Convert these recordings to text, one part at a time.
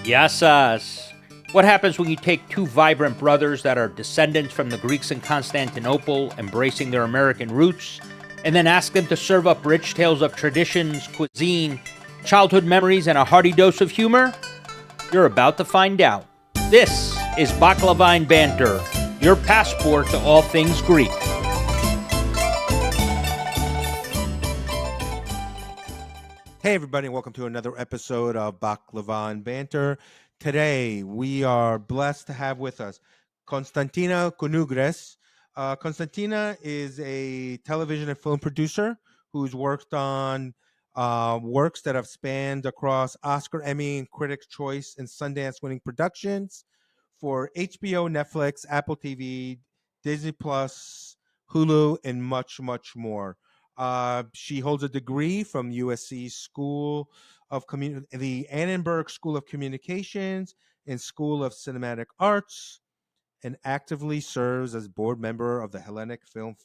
Yassas. What happens when you take two vibrant brothers that are descendants from the Greeks in Constantinople, embracing their American roots, and then ask them to serve up rich tales of traditions, cuisine, childhood memories, and a hearty dose of humor? You're about to find out. This is Baklavine Banter, your passport to all things Greek. Hey everybody, welcome to another episode of Baklavan Banter. Today we are blessed to have with us Constantina Konugres. Constantina is a television and film producer who's worked on works that have spanned across Oscar, Emmy, and Critics' Choice and Sundance-winning productions for HBO, Netflix, Apple TV, Disney Plus, Hulu, and much, much more. She holds a degree from USC the Annenberg School of Communications and School of Cinematic Arts, and actively serves as board member of the Hellenic Film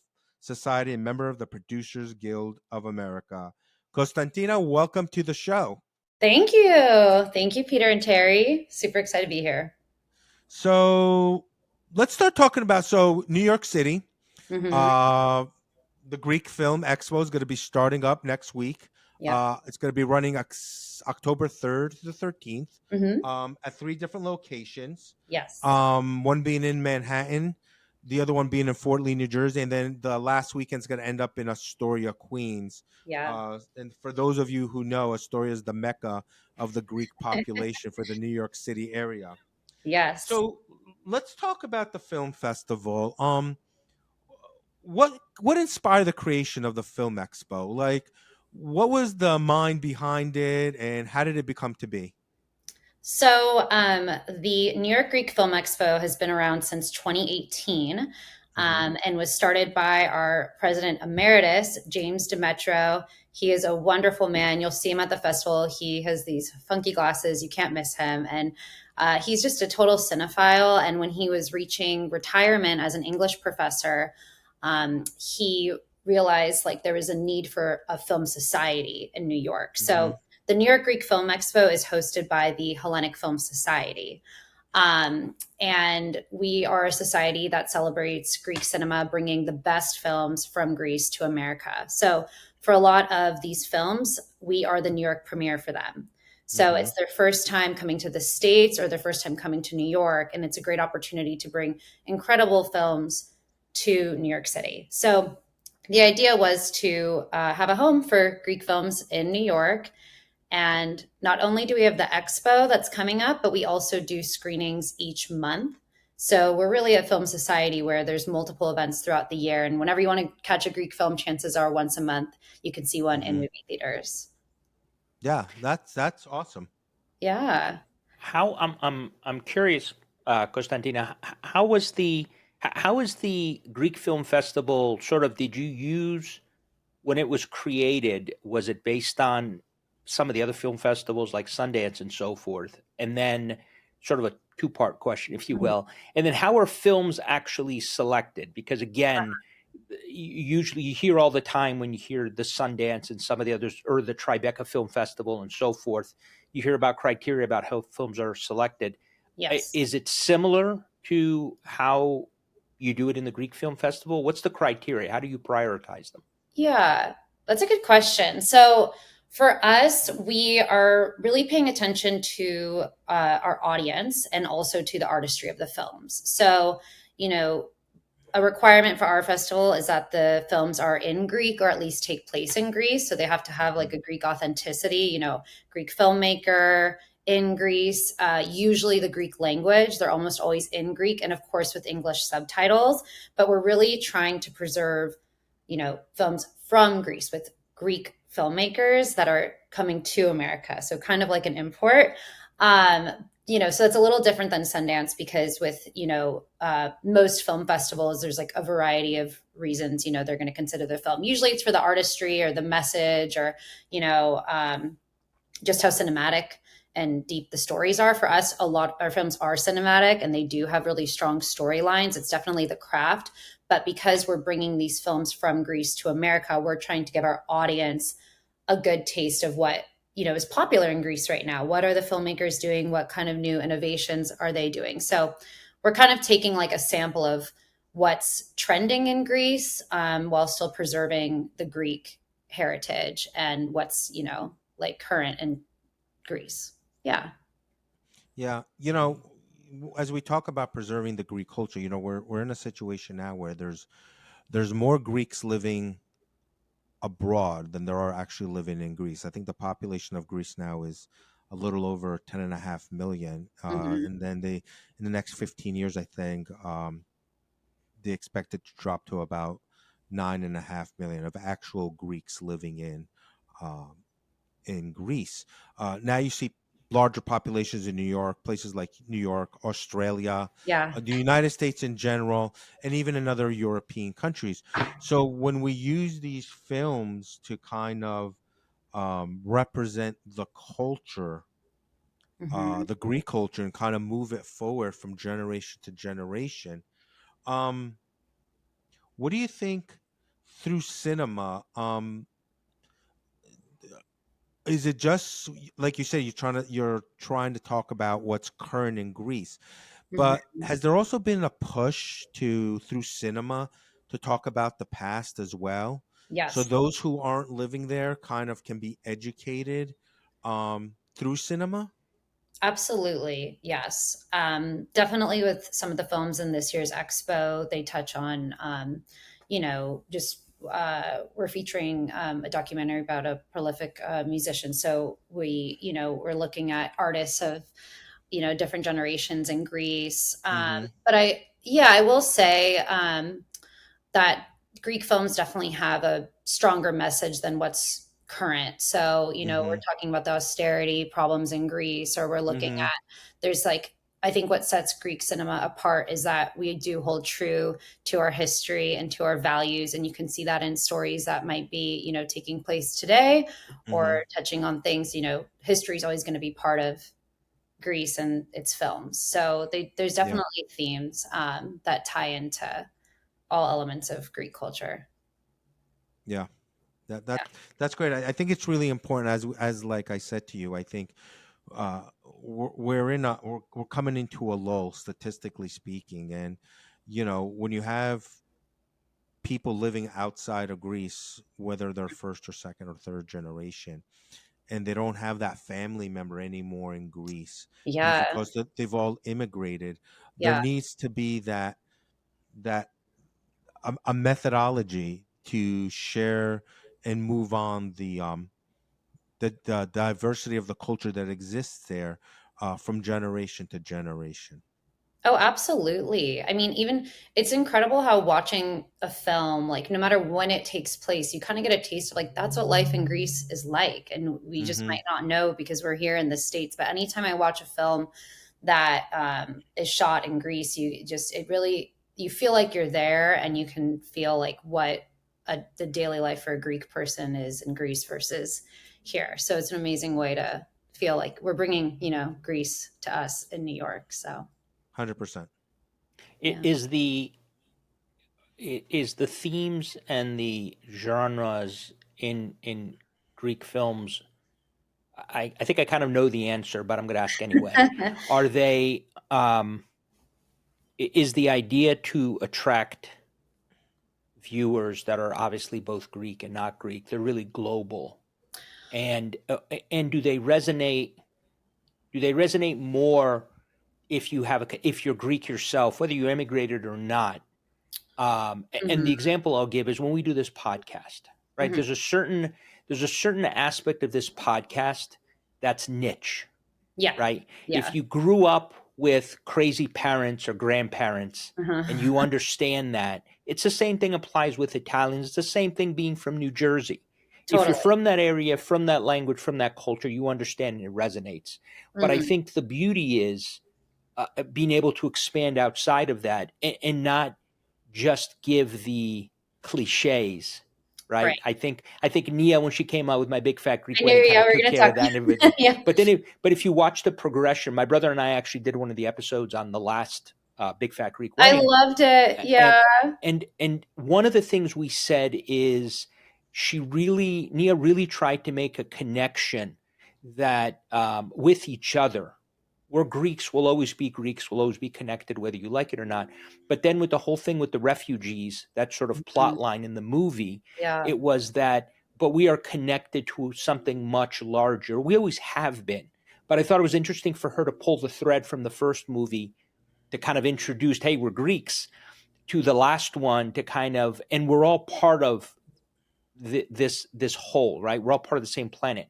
Society and member of the Producers Guild of America. Constantina, welcome to the show. Thank you. Thank you, Peter and Terry. Super excited to be here. So let's start talking about New York City. Mm-hmm. The Greek Film Expo is going to be starting up next week. Yeah. It's going to be running October 3rd to the 13th Mm-hmm. at three different locations. Yes. One being in Manhattan, the other one being in Fort Lee, New Jersey, and then the last weekend's going to end up in Astoria, Queens. Yeah. And for those of you who know, Astoria is the mecca of the Greek population for the New York City area. Yes. So let's talk about the film festival. What inspired the creation of the Film Expo? Like, what was the mind behind it, and how did it become to be? So, the New York Greek Film Expo has been around since 2018, and was started by our president emeritus, James Demetro. He is a wonderful man. You'll see him at the festival. He has these funky glasses. You can't miss him. And he's just a total cinephile. And when he was reaching retirement as an English professor, he realized like there was a need for a film society in New York. So the New York Greek Film Expo is hosted by the Hellenic Film Society. And we are a society that celebrates Greek cinema, bringing the best films from Greece to America. So for a lot of these films, we are the New York premiere for them. So it's their first time coming to the States or their first time coming to New York. And it's a great opportunity to bring incredible films to New York City. So the idea was to have a home for Greek films in New York. And not only do we have the expo that's coming up, but we also do screenings each month. So we're really a film society where there's multiple events throughout the year. And whenever you want to catch a Greek film, chances are once a month you can see one in movie theaters. Yeah, that's awesome. Yeah. I'm curious, Constantina. How was the Greek Film Festival sort of? Did you use when it was created? Was it based on some of the other film festivals like Sundance and so forth? And then, sort of a two-part question, if you will. And then, how are films actually selected? Because again, usually you hear all the time when you hear the Sundance and some of the others, or the Tribeca Film Festival and so forth, you hear about criteria about how films are selected. Yes. Is it similar to how you do it in the Greek Film Festival? What's the criteria? How do you prioritize them? Yeah, that's a good question. So for us, we are really paying attention to our audience and also to the artistry of the films. So, a requirement for our festival is that the films are in Greek or at least take place in Greece. So they have to have like a Greek authenticity, Greek filmmaker in Greece, usually the Greek language. They're almost always in Greek and of course with English subtitles. But we're really trying to preserve, films from Greece with Greek filmmakers that are coming to America. So kind of like an import. So it's a little different than Sundance because with, most film festivals, there's like a variety of reasons, they're going to consider the film. Usually it's for the artistry or the message or, just how cinematic and deep the stories are. For us, a lot our films are cinematic and they do have really strong storylines. It's definitely the craft. But because we're bringing these films from Greece to America, we're trying to give our audience a good taste of what is popular in Greece right now. What are the filmmakers doing? What kind of new innovations are they doing? So we're kind of taking like a sample of what's trending in Greece, while still preserving the Greek heritage and what's, like current in Greece. Yeah. Yeah, as we talk about preserving the Greek culture, we're in a situation now where there's more Greeks living abroad than there are actually living in Greece. I think the population of Greece now is a little over 10.5 million, Hmm. and then they in the next 15 years, I think, they expect it to drop to about 9.5 million of actual Greeks living um, in Greece. Now you see larger populations in New York, places like New York, Australia, Yeah. the United States in general, and even in other European countries. So when we use these films to kind of represent the culture, Hmm. the Greek culture, and kind of move it forward from generation to generation, um, what do you think through cinema? Is it just like you said, you're trying to talk about what's current in Greece, Hmm. but has there also been a push to through cinema to talk about the past as well? So Yes. those who aren't living there kind of can be educated through cinema. Absolutely, yes. Definitely with some of the films in this year's expo, they touch on, just we're featuring a documentary about a prolific musician. So we're looking at artists of, different generations in Greece. Mm-hmm. But I will say, that Greek films definitely have a stronger message than what's current. So, we're Mm-hmm. talking about the austerity problems in Greece, or we're looking Mm-hmm. at, there's like, I think what sets Greek cinema apart is that we do hold true to our history and to our values. And you can see that in stories that might be, taking place today Mm-hmm. or touching on things, history is always going to be part of Greece and its films. So there's Yeah. definitely themes that tie into all elements of Greek culture. Yeah. That Yeah. that that's great. I think it's really important, as like I said to you. I think we're coming into a lull, statistically speaking, and when you have people living outside of Greece, whether they're first or second or third generation, and they don't have that family member anymore in Greece Yeah. because they've all immigrated, there Yeah. needs to be that a methodology to share and move on the diversity of the culture that exists there from generation to generation. Oh, absolutely. I mean, even it's incredible how watching a film, like no matter when it takes place, you kind of get a taste of like that's what life in Greece is like. And we just Hmm. might not know because we're here in the States. But anytime I watch a film that is shot in Greece, it really, you feel like you're there and you can feel like what the daily life for a Greek person is in Greece versus here. So it's an amazing way to feel like we're bringing, Greece to us in New York. So. 100%. I- Yeah. Is the is the themes and the genres in Greek films? I think I kind of know the answer, but I'm going to ask anyway. Are they? Is the idea to attract viewers that are obviously both Greek and not Greek? They're really global, and and do they resonate? Do they resonate more if if you're Greek yourself, whether you immigrated or not? And the Mhm, example I'll give is when we do this podcast, right? mhm. There's a certain aspect of this podcast that's niche, Yeah, right? If yeah. you grew up with crazy parents or grandparents and Uh-huh. you understand that, it's the same thing applies with Italians. It's the same thing being from New Jersey. If you're Totally. from that area, from that language, from that culture, you understand and it resonates. But I Mhm. think the beauty is being able to expand outside of that and not just give the cliches, Right. right? I think Nia, when she came out with My Big Fat Greek I knew, Wedding, kind yeah, of we're took gonna care talk. of that individual. Yeah. But if you watch the progression, my brother and I actually did one of the episodes on the last Big Fat Greek I Wedding, loved it. and Yeah. one of the things we said is Nia really tried to make a connection that with each other. We're Greeks, we'll always be Greeks, we'll always be connected, whether you like it or not. But then with the whole thing with the refugees, that sort of Mhm. plot line in the movie, Yeah, it was that, but we are connected to something much larger. We always have been. But I thought it was interesting for her to pull the thread from the first movie to kind of introduce, hey, we're Greeks, to the last one to kind of, and we're all part of this whole, right? We're all part of the same planet.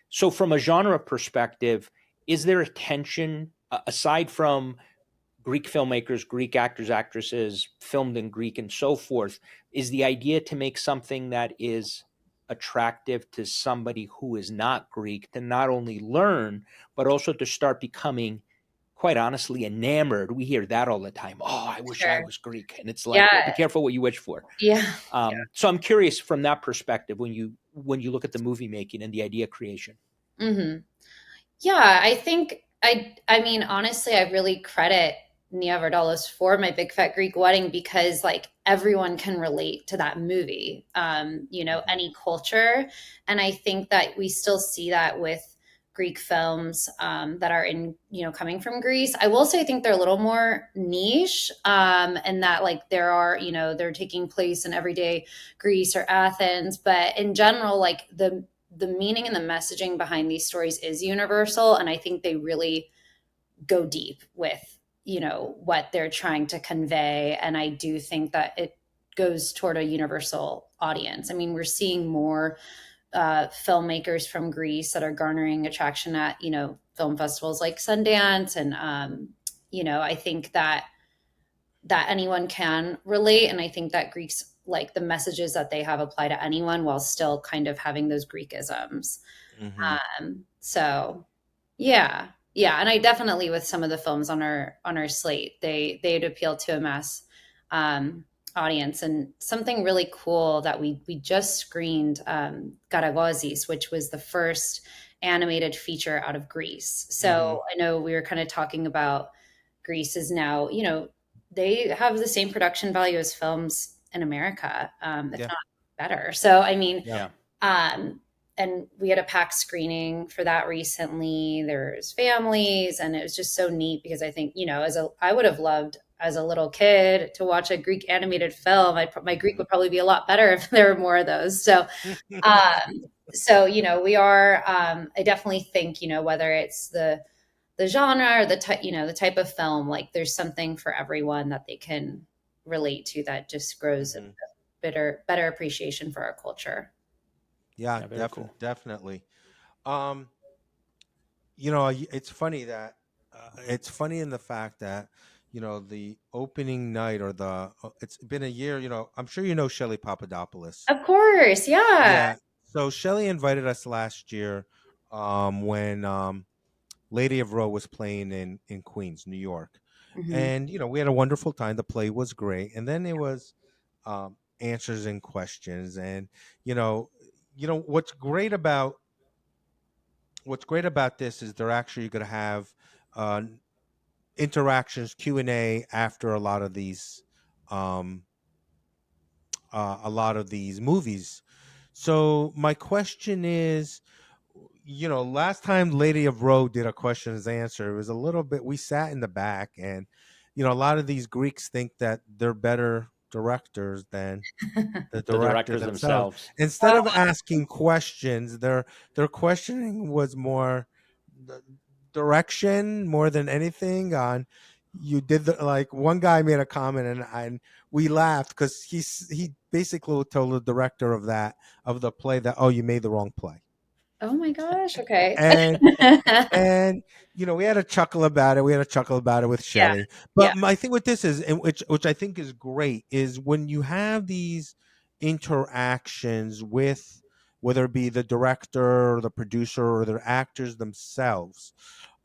So from a genre perspective, is there a tension aside from Greek filmmakers, Greek actors, actresses, filmed in Greek, and so forth? Is the idea to make something that is attractive to somebody who is not Greek to not only learn, but also to start becoming, quite honestly, enamored? We hear that all the time. Oh, I wish I sure. was Greek. And it's like, well, be Yeah, careful what you wish for. yeah. So I'm curious from that perspective when you look at the movie making and the idea creation. Hmm. Yeah, I think I mean, honestly, I really credit Nia Vardalos for My Big Fat Greek Wedding because like everyone can relate to that movie. Mhm. Any culture. And I think that we still see that with Greek films that are in, coming from Greece. I will say I think they're a little more niche, and that like there are, they're taking place in everyday Greece or Athens, but in general, like the meaning and the messaging behind these stories is universal, and I think they really go deep with what they're trying to convey, and I do think that it goes toward a universal audience. I mean, we're seeing more filmmakers from Greece that are garnering attraction at film festivals like Sundance, and I think that anyone can relate, and I think that Greeks, like, the messages that they have apply to anyone while still kind of having those Greekisms. Mhm. So yeah, yeah, and I definitely, with some of the films on our slate, they'd appeal to a mass um, audience. And something really cool that we just screened, Garagozis, which was the first animated feature out of Greece. Mhm. So I know we were kind of talking about Greece is now, they have the same production value as films in America, if Yeah. not better. So I mean, Yeah. Yeah. um, and we had a pack screening for that recently. There's families, and it was just so neat because I think, I would have loved as a little kid to watch a Greek animated film. My Greek Mhm. would probably be a lot better if there were more of those. So we are. I definitely think, whether it's the genre or the type, the type of film, like there's something for everyone that they can relate to that just grows a Mhm. better appreciation for our culture. Yeah, Yeah, very cool. definitely. Um, it's funny that it's funny in the fact that the opening night or it's been a year. I'm sure Shelley Papadopoulos. Of course, yeah. Yeah. So Shelley invited us last year when Lady of Roe was playing in Queens, New York, Mhm. and we had a wonderful time. The play was great, and then it was answers and questions, and you know, what's great about this is they're actually going to have uh, interactions Q&A after um, a lot of these movies. So my question is, last time Lady of Roe did a questions answer, it was a little bit. We sat in the back, and a lot of these Greeks think that they're better directors than the The director directors themselves. themselves. Instead of asking questions, their questioning was more the direction more than anything. On you did like one guy made a comment, and we laughed because he basically told the director of the play that, oh, you made the wrong play. Oh my gosh. Okay. and Yeah. and we had a chuckle about it. We had a chuckle about it with Shelley. Yeah. But my thing with this is, and which I think is great, is when you have these interactions with whether it be the director or the producer or the actors themselves.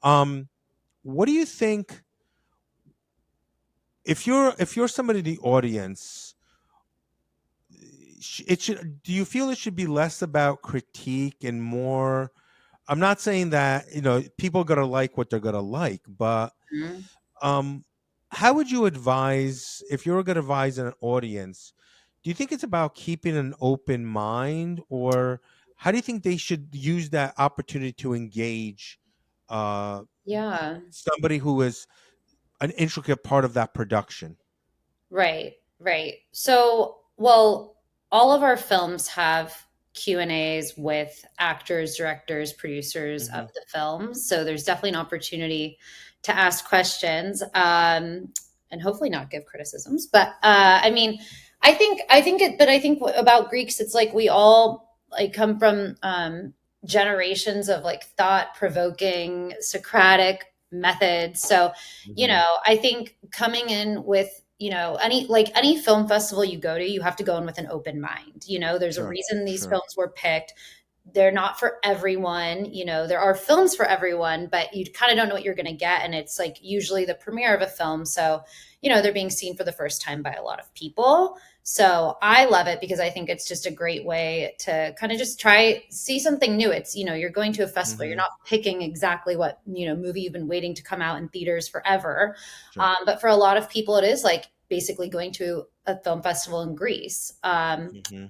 Um, what do you think if you're somebody in the audience? It should. Do you feel it should be less about critique and more? I'm not saying that people are gonna like what they're gonna like, but Mhm. um, how would you advise if you were gonna advise an audience? Do you think it's about keeping an open mind, or how do you think they should use that opportunity to engage uh, Yeah. somebody who is an intricate part of that production? Right, right. So, well, all of our films have Q&As with actors, directors, producers of Hmm. the films. So there's definitely an opportunity to ask questions, and hopefully not give criticisms. But I mean, I think about Greeks, it's like we all like come from generations of like thought provoking Socratic methods. So Hmm. I think coming in with, any film festival you go to, you have to go in with an open mind. There's a Sure, reason these sure. films were picked. They're not for everyone. There are films for everyone, but you kind of don't know what you're going to get. And it's like usually the premiere of a film. So, they're being seen for the first time by a lot of people. So I love it because I think it's just a great way to kind of just see something new. It's, you're going to a festival, you're Hmm. not picking exactly what, movie you've been waiting to come out in theaters forever. Sure. But for a lot of people, it is like basically going to a film festival in Greece. Hmm. Hmm.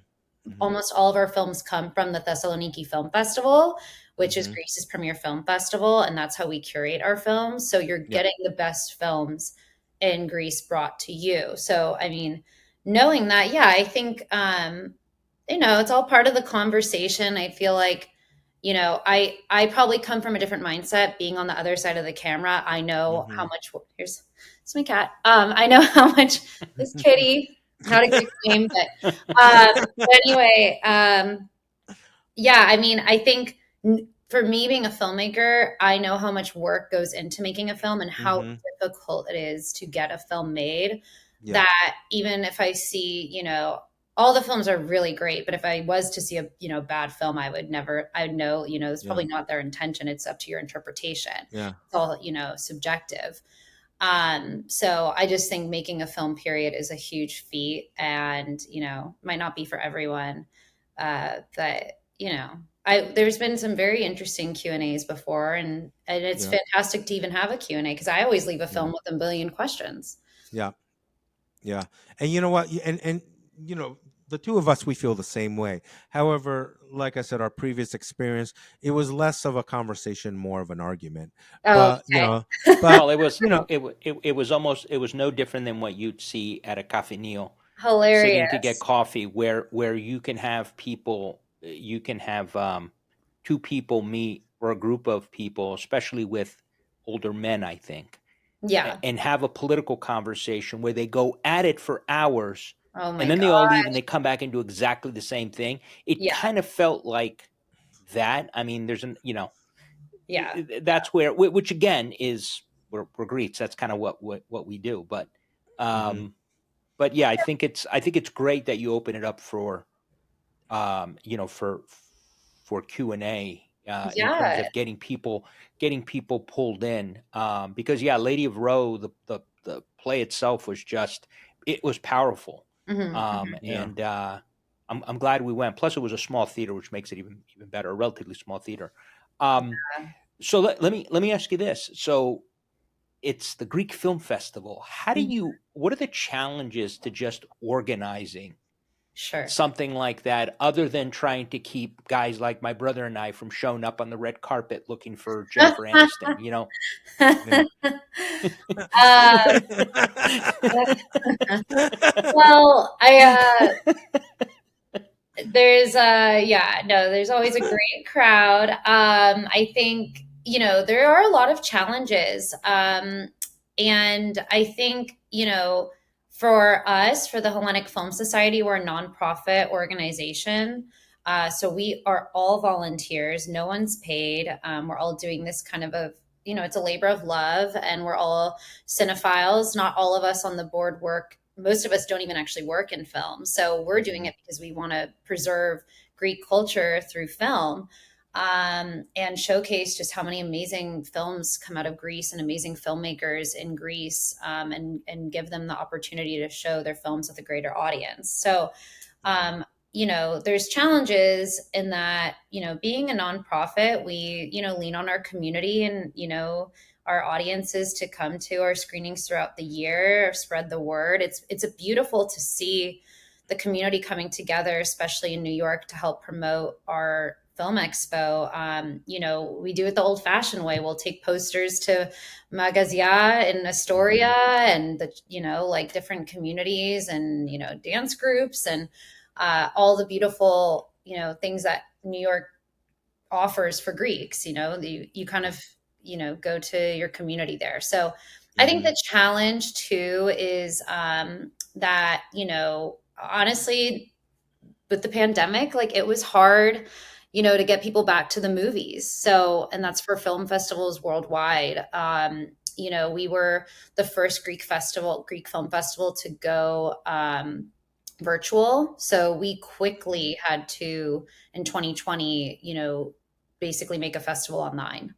Almost all of our films come from the Thessaloniki Film Festival, which is Hmm. Greece's premier film festival. And that's how we curate our films. So you're Yeah. getting the best films in Greece brought to you. So, I mean, knowing that, yeah, I think, it's all part of the conversation. I feel like, I probably come from a different mindset being on the other side of the camera. I know how Hmm. much, here's, it's my cat. I know how much this kitty, not a great name, but anyway, yeah, I mean, I think for me being a filmmaker, I know how much work goes into making a film and how Hmm. difficult it is to get a film made. Yeah. That even if I see, all the films are really great, but if I was to see a, bad film, I would know, it's Yeah. probably not their intention. It's up to your interpretation. Yeah. It's all, subjective. So I just think making a film period is a huge feat and, might not be for everyone. But, there's been some very interesting Q&As before and it's Yeah. fantastic to even have a Q&A because I always leave a Yeah. film with a billion questions. Yeah. Yeah. And you know what? And the two of us, we feel the same way. However, like I said, our previous experience, it was less of a conversation, more of an argument. Oh, But okay. but Well, it was you know, it was almost it was no different than what you'd see at a Cafe Neo, sitting to get Hilarious. coffee, where you can have two people meet or a group of people, especially with older men, I think, Yeah. and have a political conversation where they go at it for hours, Oh and my then God. they all leave and they come back and do exactly the same thing. It Yeah. kind of felt like that. I mean, there's an Yeah. that's where which again is we're Greeks. That's kind of what we do. mhm, Um, but yeah, I think it's great that you open it up for for Q&A in terms Yeah. of getting people pulled in, because yeah, Lady of Roe, the play itself was just it was powerful, Hmm. Hmm. yeah. and I'm glad we went. Plus, it was a small theater, which makes it even better. A relatively small theater. Um, so let me ask you this. So it's the Greek Film Festival. What are the challenges to just organizing Sure. something like that, other than trying to keep guys like my brother and I from showing up on the red carpet looking for Jennifer Aniston, you know? Yeah. Uh, well, there's yeah, no, there's always a great crowd. I think, there are a lot of challenges. And I think, for us, for the Hellenic Film Society, we're a nonprofit organization. So we are all volunteers. No one's paid. We're all doing this kind of it's a labor of love, and we're all cinephiles. Not all of us on the board work. Most of us don't even actually work in film. So we're doing Mhm. it because we want to preserve Greek culture through film, and showcase just how many amazing films come out of Greece and amazing filmmakers in Greece, and give them the opportunity to show their films with a greater audience. So, Mhm. there's challenges in that, being a nonprofit, we, lean on our community and, our audiences to come to our screenings throughout the year, spread the word. It's a beautiful to see the community coming together, especially in New York, to help promote our film expo. We do it the old fashioned way. We'll take posters to Magazia in Astoria and like different communities and, dance groups and all the beautiful, things that New York offers for Greeks. You kind of, go to your community there. So I think Mm-hmm. the challenge too is that, honestly, with the pandemic, like it was hard, to get people back to the movies. So, and that's for film festivals worldwide. We were the first Greek film festival to go virtual. So we quickly had to, in 2020, basically make a festival online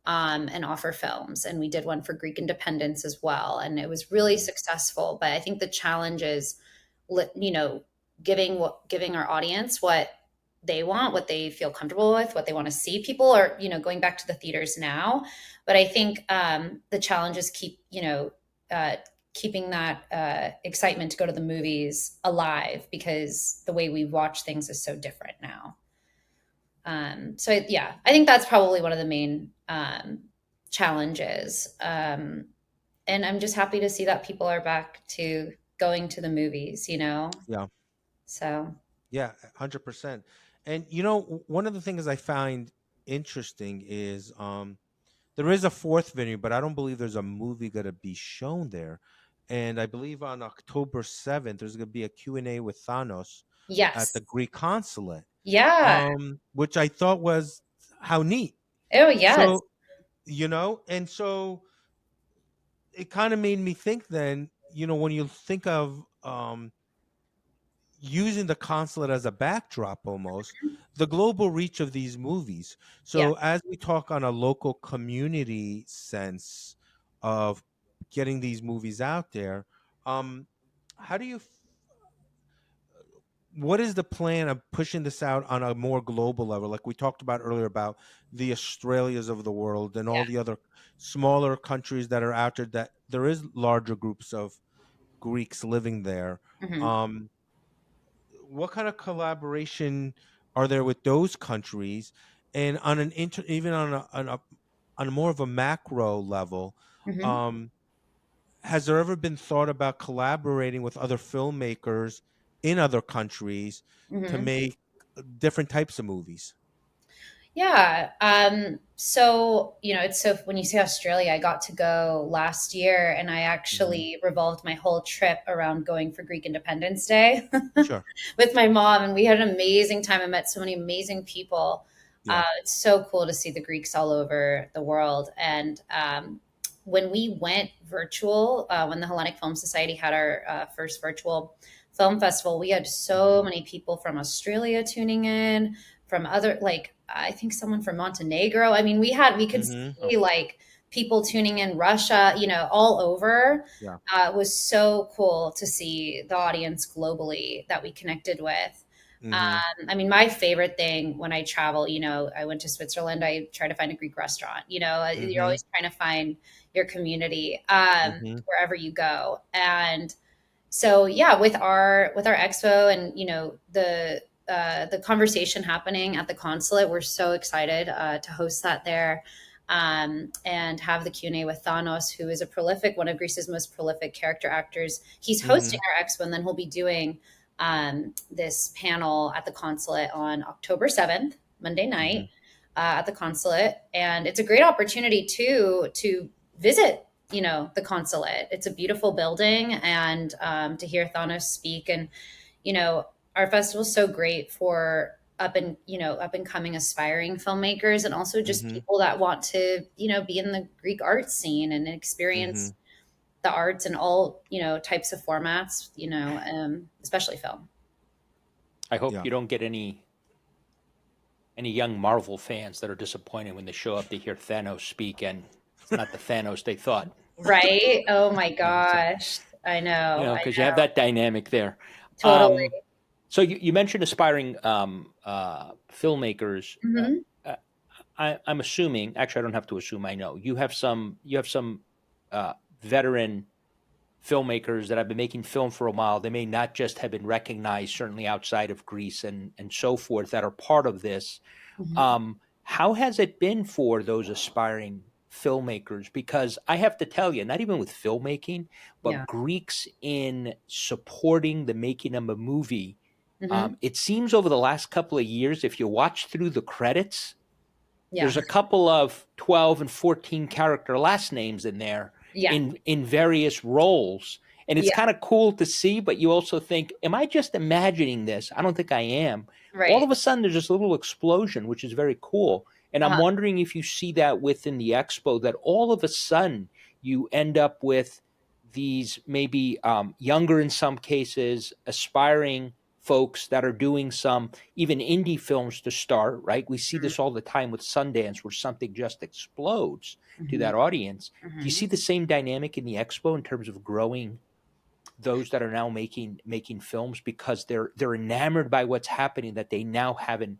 and offer films. And we did one for Greek independence as well. And it was really successful. But I think the challenge is, giving our audience what they want, what they feel comfortable with, what they want to see. People are, going back to the theaters now. But I think the challenge is keeping that excitement to go to the movies alive, because the way we watch things is so different now. Yeah, I think that's probably one of the main challenges. And I'm just happy to see that people are back to going to the movies, Yeah. So, Yeah, 100%. And one of the things I find interesting is there is a fourth venue, but I don't believe there's a movie going to be shown there. And I believe on October 7th there's going to be a Q&A with Thanos at yes. the Greek consulate. Yeah. Which I thought was how neat. Oh, yes. So, and so it kind of made me think then, when you think of using the consulate as a backdrop almost, the global reach of these movies. Yeah. So as we talk on a local community sense of getting these movies out there, um how do you what is the plan of pushing this out on a more global level, like we talked about earlier about the Australias of the world and all Yeah. the other smaller countries that are out there, that there is larger groups of Greeks living there? Hmm. um what kind of collaboration are there with those countries? And on an even on a more of a macro level, Hmm. um has there ever been thought about collaborating with other filmmakers in other countries to Hmm. make different types of movies? Yeah. So, it's so when you say Australia, I got to go last year and I Hmm. actually revolved my whole trip around going for Greek Independence Day Sure. with my mom. And we had an amazing time. I met so many amazing people. Yeah. It's so cool to see the Greeks all over the world. And when we went virtual, when the Hellenic Film Society had our first virtual film festival, we had so Hmm. many people from Australia tuning in, from other, like, I think someone from Montenegro. I mean, we could Hmm. Oh, see like people tuning in, Russia, all over. yeah. It was so cool to see the audience globally that we connected with. Hmm. I mean, my favorite thing when I travel, I went to Switzerland, I try to find a Greek restaurant. You're Hmm. always trying to find your community Hmm. wherever you go. And so yeah, with our expo and the conversation happening at the consulate, we're so excited to host that there, and have the Q&A with Thanos, who is one of Greece's most prolific character actors. He's hosting Hmm. our expo, and then he'll be doing this panel at the consulate on October 7th, Monday night, Hmm. at the consulate. And it's a great opportunity to visit, the consulate. It's a beautiful building, and to hear Thanos speak. And, you know, our festival is so great for up and coming aspiring filmmakers, and also just Hmm. people that want to, be in the Greek art scene and Hmm. experience the arts in all, types of formats, especially film. I hope Yeah. you don't get any young Marvel fans that are disappointed when they show up to hear Thanos speak and it's not the Thanos they thought. Right? Oh my So, gosh. I know. I because you have know. that dynamic there. Totally. So you mentioned aspiring filmmakers. Hmm. Uh, I'm assuming, actually, I don't have to assume. I know you have some veteran filmmakers that have been making film for a while. They may not just have been recognized, certainly outside of Greece and so forth, that are part of this. Mhm. How has it been for those aspiring filmmakers? Because I have to tell you, not even with filmmaking, but Yeah. Greeks in supporting the making of a movie. Hmm. It seems over the last couple of years, if you watch through the credits, Yeah. there's a couple of 12 and 14 character last names in there Yeah. in various roles. And it's Yeah. kind of cool to see, but you also think, am I just imagining this? I don't think I am. All Right. of a sudden, there's this little explosion, which is very cool. And I'm Uh-huh. wondering if you see that within the expo, that all of a sudden you end up with these maybe younger, in some cases, aspiring folks that are doing some even indie films to start, right? We see this all the time with Sundance, where something just explodes to Hmm. that audience. Do you Hmm. see the same dynamic in the expo in terms of growing those that are now making films because they're enamored by what's happening, that they now have an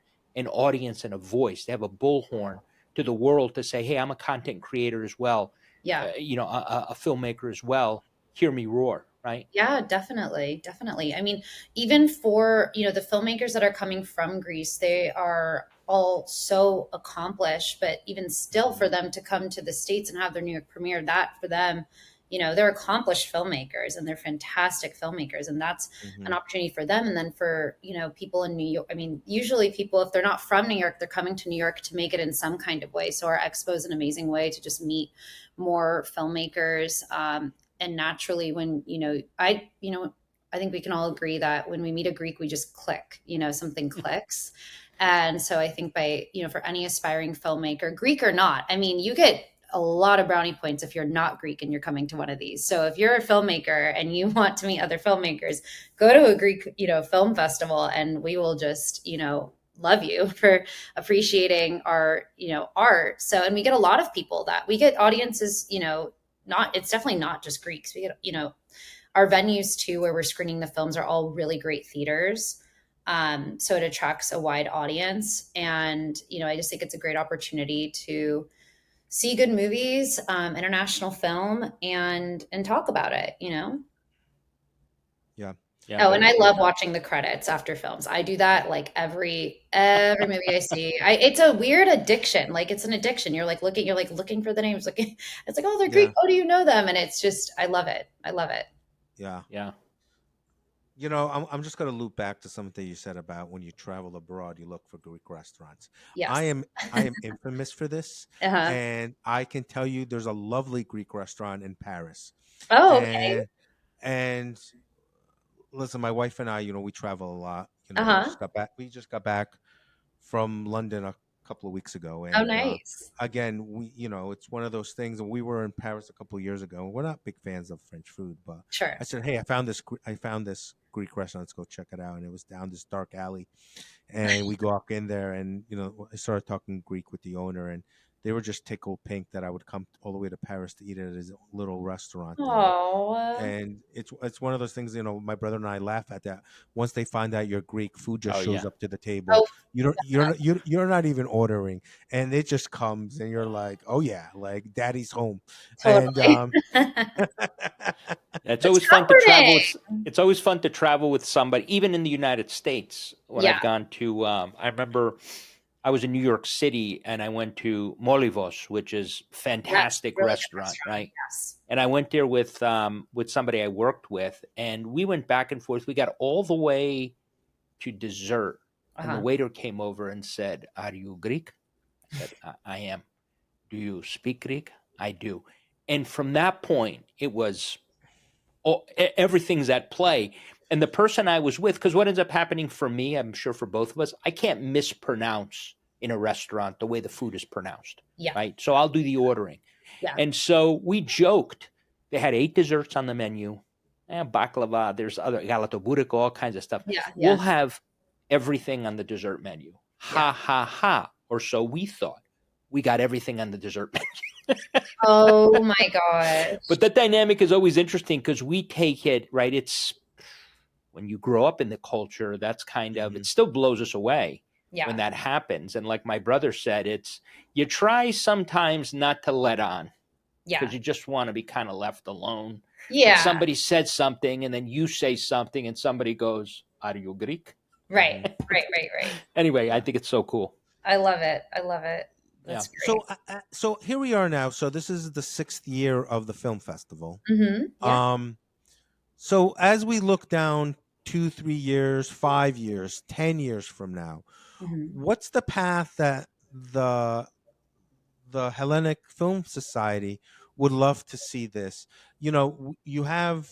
audience and a voice. They have a bullhorn to the world to say, "Hey, I'm a content creator as well, Yeah. a filmmaker as well. Hear me roar!" Right? Yeah, definitely. Definitely. I mean, even for, the filmmakers that are coming from Greece, they are all so accomplished, but even still Mhm. for them to come to the States and have their New York premiere, that for them, they're accomplished filmmakers and they're fantastic filmmakers. And that's an Mhm. opportunity for them. And then for, people in New York, I mean, usually people, if they're not from New York, they're coming to New York to make it in some kind of way. So our expo is an amazing way to just meet more filmmakers. And naturally, when I think we can all agree that when we meet a Greek, we just click, something clicks. And so I think by, for any aspiring filmmaker, Greek or not, I mean, you get a lot of brownie points if you're not Greek and you're coming to one of these. So if you're a filmmaker and you want to meet other filmmakers, go to a Greek, film festival, and we will just, love you for appreciating our, art. So, and we get a lot of people that we get audiences, not, it's definitely not just Greeks. We get, our venues too, where we're screening the films, are all really great theaters. So it attracts a wide audience. And, I just think it's a great opportunity to see good movies, international film, and talk about it. Yeah. Yeah, Oh, and very I cool. love watching the credits after films. I do that like every movie I see. It's a weird addiction. Like it's an addiction. You're like looking for the names. Like it's like, oh, they're Greek. Yeah. Oh, do you know them? And it's just, I love it. I love it. Yeah. Yeah. I'm just going to loop back to something you said about when you travel abroad, you look for Greek restaurants. I Yes. am I am infamous for this, Uh-huh. and I can tell you there's a lovely Greek restaurant in Paris. Oh, okay. And listen, my wife and I, we travel a lot. Uh-huh. We just got back from London a couple of weeks ago, Oh, and nice. again, it's one of those things. And we were in Paris a couple of years ago. We're not big fans of French food, but Sure. I said, "Hey, I found this Greek restaurant. Let's go check it out." And it was down this dark alley, and we walk in there, and I started talking Greek with the owner, and they were just tickled pink that I would come all the way to Paris to eat at his little restaurant, and Oh, and it's one of those things. My brother and I laugh at that. Once they find out you're Greek, food just Oh shows yeah. up to the table. oh, You're not even ordering, and it just comes, and you're like, oh yeah, like daddy's home, and totally. It's It's always fun to travel comforting. with. It's always fun to travel with somebody, even in the United States. When Yeah, I've gone to, I remember I was in New York City and I went to Molivos, which is yes, fantastic really good restaurant, restaurant. right? Yes. And I went there with somebody I worked with, and we went back and forth. We got all the way to dessert, and the Uh-huh. waiter came over and said, "Are you Greek?" I said, I am." "Do you speak Greek?" "I do." And from that point, it was everything's at play. And the person I was with, because what ends up happening for me, I'm sure for both of us, I can't mispronounce in a restaurant the way the food is pronounced, Yeah. right? So I'll do the ordering. Yeah. And so we joked. They had 8 desserts on the menu. Baklava, there's other galatoburiko, all kinds of stuff. Yeah. We'll Yeah. have everything on the dessert menu. Yeah. Ha ha ha. Or so we thought. We got everything on the dessert menu. Oh my gosh. But that dynamic is always interesting because we take it, right? It's when you grow up in the culture, that's kind of, Hmm. it still blows us away when Yeah. that happens. And like my brother said, it's, you try sometimes not to let on, Yeah. because you just want to be kind of left alone. But Yeah. somebody said something, and then you say something, and somebody goes, "Are you Greek?" Right. Hmm. Right. Anyway, I Yeah. think it's so cool. I love it. I love it. Yeah. That's great. So here we are now. So this is the 6th year of the film festival. Yeah. So as we look down 2, 3 years, 5 years, 10 years from now, Hmm. what's the path that the Hellenic Film Society would love to see this? You have,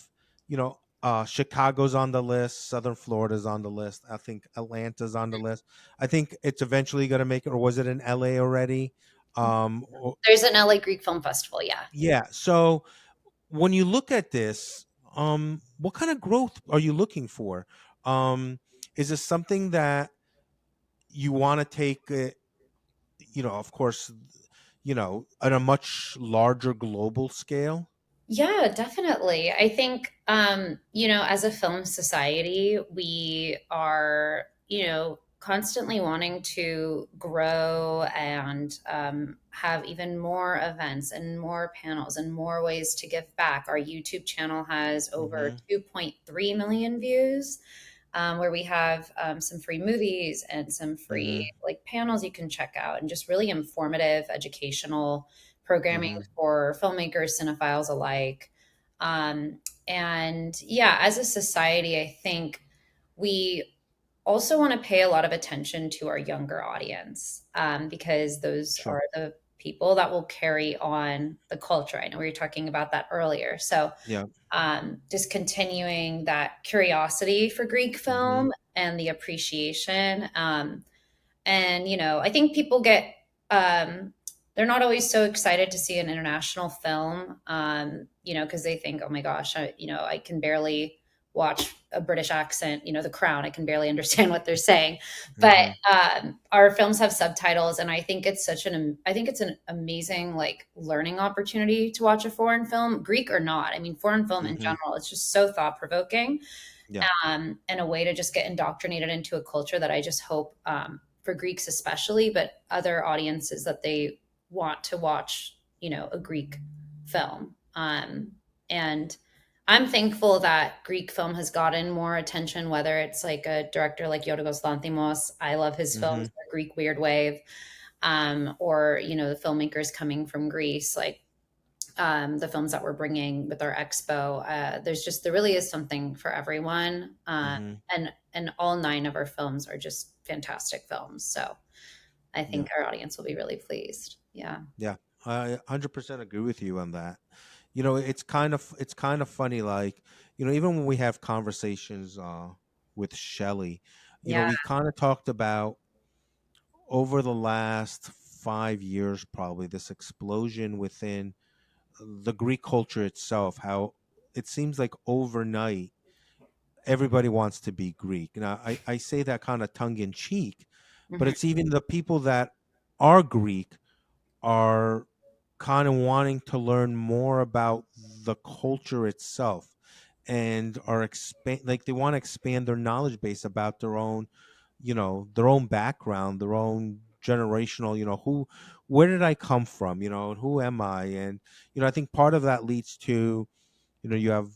Chicago's on the list, Southern Florida's on the list. I think Atlanta's on the list. I think it's eventually going to make it, or was it in LA already? There's an LA Greek Film Festival. Yeah. Yeah. So when you look at this, what kind of growth are you looking for? Is this something that you want to take, of course, at a much larger global scale? Yeah, definitely. I think, as a film society, we are, constantly wanting to grow and have even more events and more panels and more ways to give back. Our YouTube channel has over Hmm. 2.3 million views, where we have some free movies and some free Hmm. like panels you can check out and just really informative, educational programming Hmm. for filmmakers, cinephiles alike. Um, and yeah, as a society, I think we also want to pay a lot of attention to our younger audience, because those Sure. are the people that will carry on the culture. I know we were talking about that earlier. So Yeah. just continuing that curiosity for Greek Hmm. film and the appreciation. And I think people get they're not always so excited to see an international film, because they think, oh my gosh, I can barely watch a British accent, The Crown. I can barely understand what they're saying. But Hmm. our films have subtitles, and I think it's an amazing like learning opportunity to watch a foreign film, Greek or not. I mean, foreign film in Hmm. general, it's just so thought provoking, Yeah. and a way to just get indoctrinated into a culture that I just hope, for Greeks especially, but other audiences, that they want to watch, a Greek film. And I'm thankful that Greek film has gotten more attention, whether it's like a director like Yorgos Lanthimos. I love his films, Hmm. The Greek Weird Wave, or, the filmmakers coming from Greece, like the films that we're bringing with our expo. There really is something for everyone, Hmm. and all 9 of our films are just fantastic films. So I Yeah. think our audience will be really pleased. Yeah, Yeah. I 100% agree with you on that. It's kind of funny, like, even when we have conversations with Shelly, yeah, we kind of talked about over the last 5 years, probably, this explosion within the Greek culture itself, how it seems like overnight everybody wants to be Greek. Now, I say that kind of tongue in cheek, but hmm, it's even the people that are Greek are kind of wanting to learn more about the culture itself, and are expand like they want to expand their knowledge base about their own background, their own generational, where did I come from, and who am I? And I think part of that leads to, you have,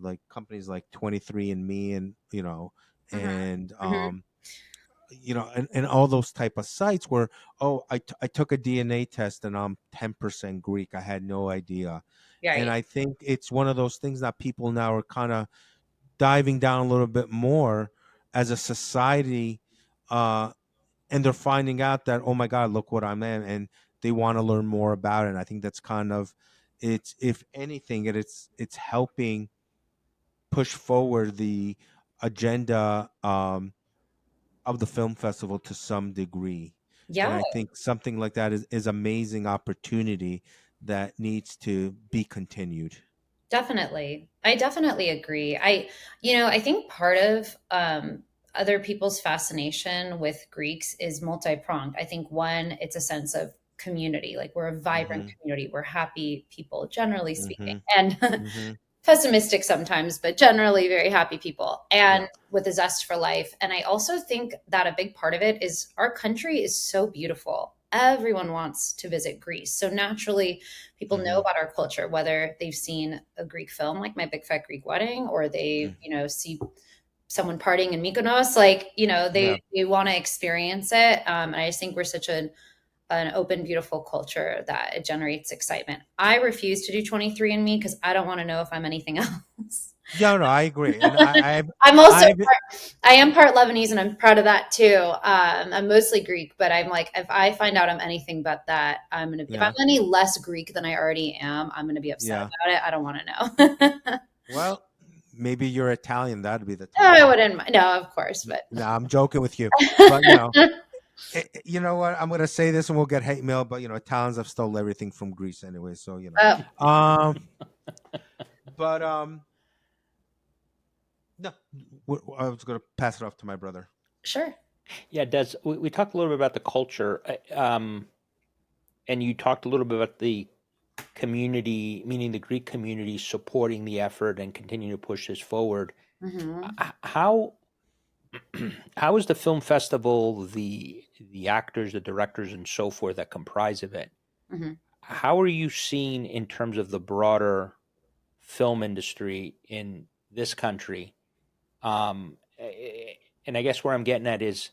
like companies like 23 and Me, and hmm, and hmm, and all those type of sites where, oh, I took a DNA test and I'm 10% Greek. I had no idea. And right, I think it's one of those things that people now are kind of diving down a little bit more as a society, uh and they're finding out that, oh my god, look what I'm in, and they want to learn more about it. And I think that's kind of, it's, if anything, it's helping push forward the agenda, of the film festival to some degree. And yeah. I think something like that is amazing opportunity that needs to be continued. Definitely. I definitely agree. I think part of other people's fascination with Greeks is multi-pronged. I think one, it's a sense of community. Like we're a vibrant Mhm. community. We're happy people, generally speaking, Mhm. and Mhm. pessimistic sometimes, but generally very happy people Yeah. and with a zest for life. And I also think that a big part of it is our country is so beautiful. everyone wants to visit Greece. So naturally, people know Mm-hmm. about our culture, whether they've seen a Greek film like My Big Fat Greek Wedding, or they, see someone partying in Mykonos. Like, Yeah. they want to experience it. And I just think we're such an open, beautiful culture that it generates excitement. I refuse to do 23andMe because I don't want to know if I'm anything else. Yeah, no, I agree. And I'm also I've, I am part Lebanese, and I'm proud of that too. I'm mostly Greek, but I'm like, if I find out I'm anything but that, if I'm yeah, any less Greek than I already am, I'm gonna be upset yeah. about it. I don't want to know. Well, maybe you're Italian. That'd be the No, I time. wouldn't. No, of course, but No, I'm joking with you. But, you know what? I'm gonna say this, and we'll get hate mail. But Italians have stole everything from Greece anyway. So oh, but no, I was gonna pass it off to my brother. sure. Yeah, Des, we talked a little bit about the culture, and you talked a little bit about the community, meaning the Greek community, supporting the effort and continuing to push this forward. Hmm. How how is the film festival, the actors, the directors, and so forth that comprise of it? Hmm. How are you seen in terms of the broader film industry in this country? And I guess where I'm getting at is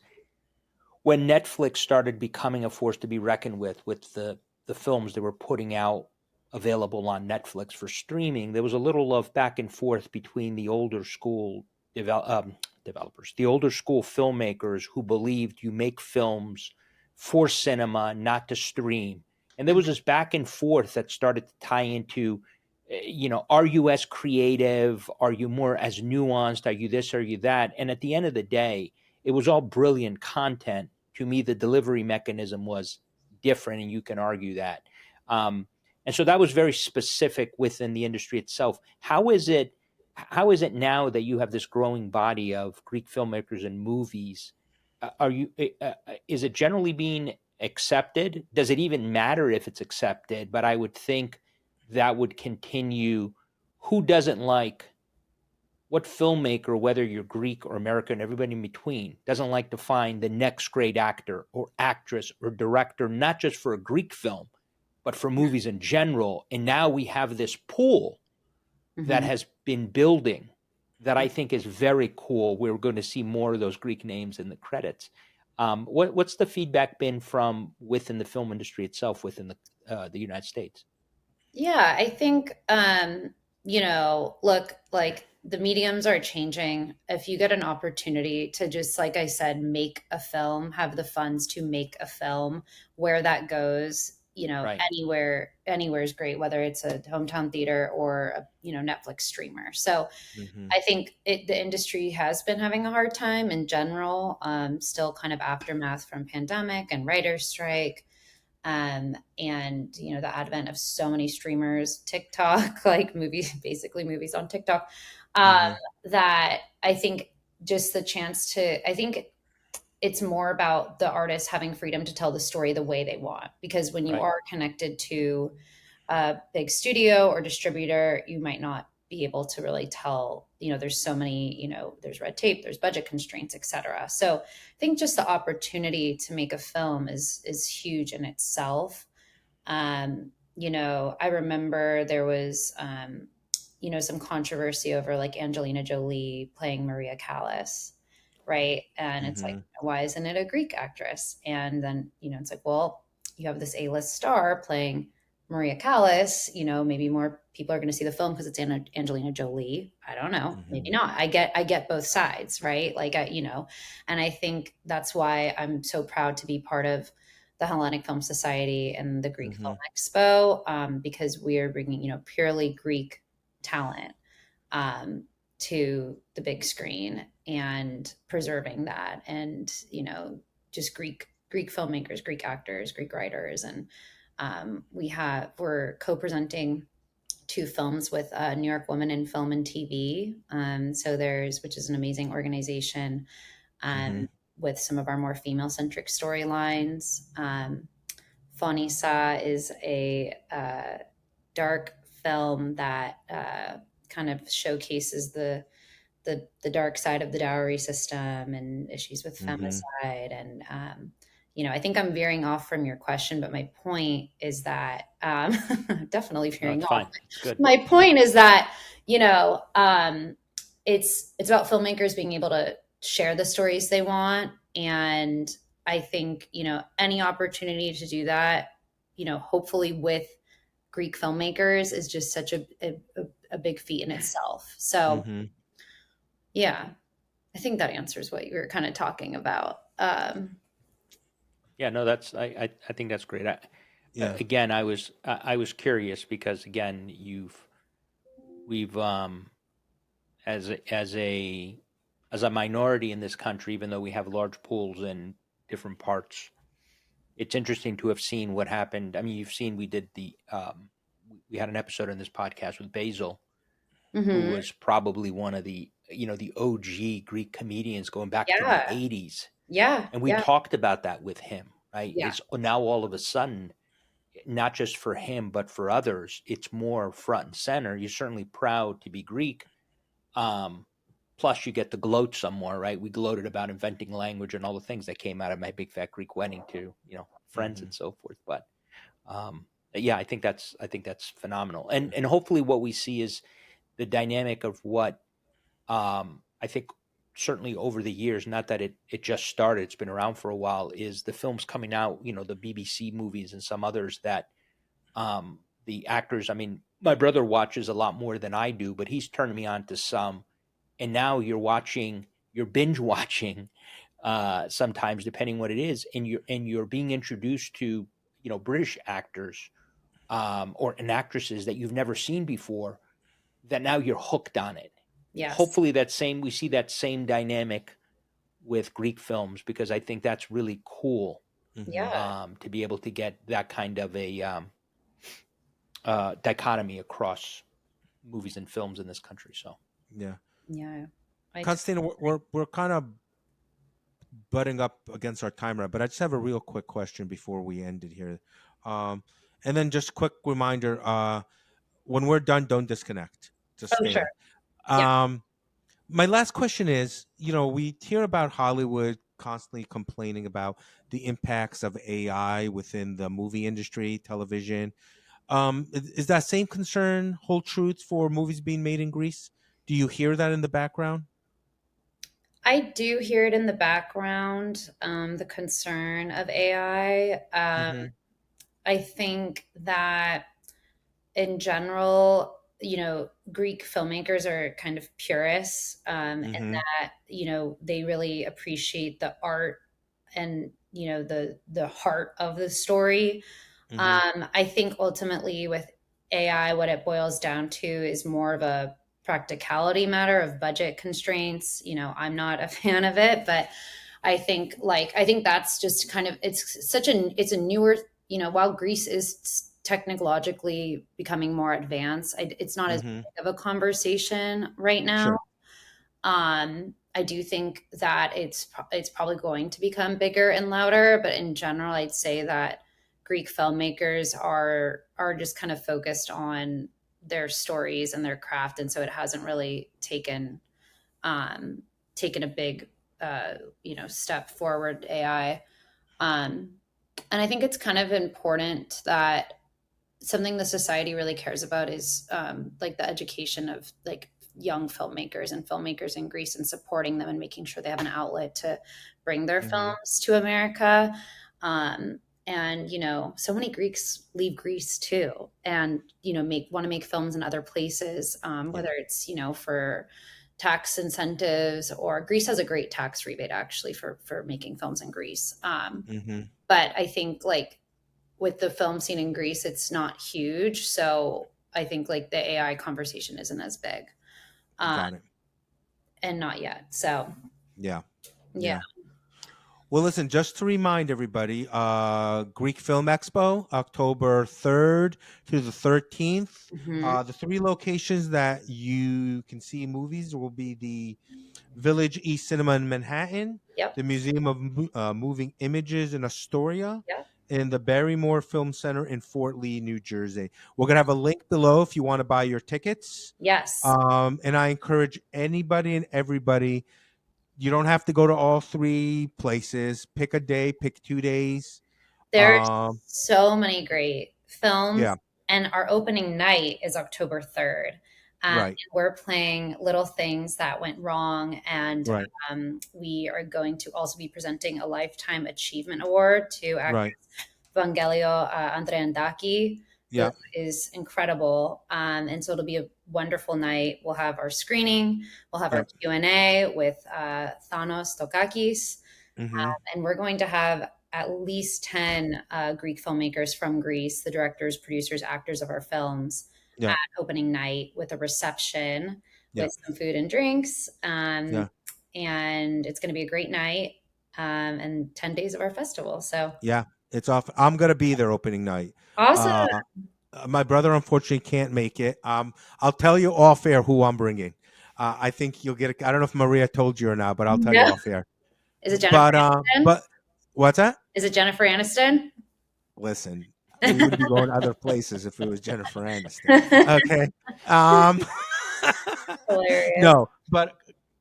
when Netflix started becoming a force to be reckoned with the films they were putting out available on Netflix for streaming, there was a little of back and forth between the older school developers, the older school filmmakers who believed you make films for cinema, not to stream. And there was this back and forth that started to tie into, are you as creative? Are you more as nuanced? Are you this? Are you that? And at the end of the day, it was all brilliant content. To me, the delivery mechanism was different, and you can argue that. Um, and so that was very specific within the industry itself. How is it? How is it now that you have this growing body of Greek filmmakers and movies? Are you? Is it generally being accepted? Does it even matter if it's accepted? But I would think that would continue. Who doesn't like what filmmaker, whether you're Greek or American, everybody in between, doesn't like to find the next great actor or actress or director, not just for a Greek film, but for movies in general? And now we have this pool that Hmm. has been building that I think is very cool. We're going to see more of those Greek names in the credits. What's the feedback been from within the film industry itself, within the United States? Yeah, I think, look, like the mediums are changing. If you get an opportunity to just, like I said, make a film, have the funds to make a film, where that goes, Right. anywhere is great, whether it's a hometown theater or a, Netflix streamer. So Mm-hmm. I think the industry has been having a hard time in general, still kind of aftermath from pandemic and writer's strike, and the advent of so many streamers, TikTok, like movies, basically movies on TikTok, um, Mm-hmm. that I think just the chance to, I think it's more about the artists having freedom to tell the story the way they want, because when you Right. are connected to a big studio or distributor, you might not be able to really tell, there's so many, there's red tape, there's budget constraints, etc. So I think just the opportunity to make a film is huge in itself. I remember there was some controversy over like Angelina Jolie playing Maria Callas, right? And it's like, Mm-hmm. why isn't it a Greek actress? And then, it's like, well, you have this A-list star playing Maria Callas, maybe more people are going to see the film because it's Angelina Jolie. I don't know, maybe Mm-hmm. not. I get both sides, right? Like and I think that's why I'm so proud to be part of the Hellenic Film Society and the Greek Mm-hmm. Film Expo, because we are bringing purely Greek talent, um, to the big screen and preserving that, and just Greek filmmakers, Greek actors, Greek writers, and we're co-presenting two films with New York Women in Film and TV. So which is an amazing organization, Mm-hmm. um, with some of our more female-centric storylines. Fonisa is a dark film that kind of showcases the dark side of the dowry system and issues with Mm-hmm. femicide, and I think I'm veering off from your question, but my point is that definitely No, veering it's off. fine. It's good. My point is that it's about filmmakers being able to share the stories they want, and I think any opportunity to do that, hopefully with Greek filmmakers, is just such a big feat in itself. So Mm-hmm. yeah, I think that answers what you were kind of talking about. Yeah, no, that's I think that's great. Yeah. Again, I was curious because again, we've as a minority in this country, even though we have large pools in different parts, it's interesting to have seen what happened. I mean, you've seen we had an episode in this podcast with Basil, who Mhm. was probably one of the OG Greek comedians going back to the Yeah, '80s, yeah, and we yeah, talked about that with him. Right? yeah, It's now all of a sudden not just for him but for others. It's more front and center. You're certainly proud to be Greek. Um, Plus, you get to gloat some more, right? We gloated about inventing language and all the things that came out of my big fat Greek wedding to friends Mm-hmm. and so forth. But yeah, I think that's phenomenal, and hopefully what we see is the dynamic of what I think certainly over the years, not that it just started, it's been around for a while, is the films coming out, the BBC movies and some others that the actors, I mean, my brother watches a lot more than I do, but he's turned me on to some, and now you're binge watching sometimes depending what it is, and you're being introduced to British actors or and actresses that you've never seen before, that now you're hooked on it. yes, Hopefully we see that same dynamic with Greek films, because I think that's really cool, Mm-hmm. yeah, to be able to get that kind of a dichotomy across movies and films in this country. So Yeah. yeah. I Constantine, we're kind of butting up against our timer, but I just have a real quick question before we end it here. Um, and then just quick reminder, when we're done, don't disconnect. Just oh stay sure, on. yeah. Um, my last question is, we hear about Hollywood constantly complaining about the impacts of AI within the movie industry, television. Is that same concern hold truth for movies being made in Greece? Do you hear that in the background? I do hear it in the background, the concern of AI. Mm-hmm. I think that in general, Greek filmmakers are kind of purists, and Mm-hmm. that, they really appreciate the art and, the heart of the story. Mm-hmm. I think ultimately with AI, what it boils down to is more of a practicality matter of budget constraints. I'm not a fan of it, but I think that's just kind of it's a newer, while Greece is technologically becoming more advanced, it's not as Mm-hmm. big of a conversation right now. Sure. I do think that it's probably going to become bigger and louder, but in general, I'd say that Greek filmmakers are just kind of focused on their stories and their craft, and so it hasn't really um, taken a big step forward AI. Um, and I think it's kind of important that something the society really cares about is like the education of like young filmmakers and filmmakers in Greece, and supporting them and making sure they have an outlet to bring their Mm-hmm. films to America. Um, and so many Greeks leave Greece too, and make want to make films in other places, Yeah. whether it's for tax incentives, or Greece has a great tax rebate actually for making films in Greece. Mm-hmm. But I think like with the film scene in Greece, it's not huge. So I think like the AI conversation isn't as big, uh, Got it. and not yet. So Yeah. yeah. Yeah. Well, listen, just to remind everybody, Greek Film Expo, October 3rd to the 13th. Hmm. The three locations that you can see movies will be the Village East Cinema in Manhattan, Yep. the Museum of Moving Images in Astoria, Yep. and the Barrymore Film Center in Fort Lee, New Jersey. We're going to have a link below if you want to buy your tickets. Yes. And I encourage anybody and everybody, You don't have to go to all 3 places. Pick a day, pick 2 days. There's so many great films, Yeah, and our opening night is October 3rd. right, We're playing Little Things That Went Wrong, and right, we are going to also be presenting a Lifetime Achievement Award to actress right. Vangelio Andreandaki, who Yeah, is incredible. And so it'll be a wonderful night. We'll have our screening, we'll have yeah. our Q&A with Thanos Tokakis, Mm-hmm. and we're going to have at least 10 Greek filmmakers from Greece, the directors, producers, actors of our films, Yeah, at opening night with a reception yeah, with some food and drinks. yeah, And it's going to be a great night, and 10 days of our festival. So yeah. It's off. I'm gonna be there opening night. awesome. Uh, my brother unfortunately can't make it. I'll tell you off air who I'm bringing. I think you'll get. I don't know if Maria told you or not, but I'll tell you No. off air. Is it Jennifer Aniston? But what's that? Is it Jennifer Aniston? Listen, we would be going other places if it was Jennifer Aniston. Okay. Um, Hilarious. no, but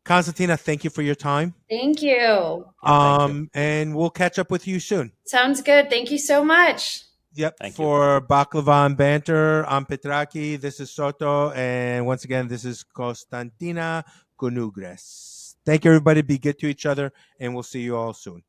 Constantina, thank you for your time. Thank you. Yeah, thank you. And we'll catch up with you soon. Sounds good. Thank you so much. Yep. Thank you. For Baklava and Banter, I'm Petraki. This is Soto. And once again, this is Constantina Konugres. Thank you, everybody. Be good to each other. And we'll see you all soon.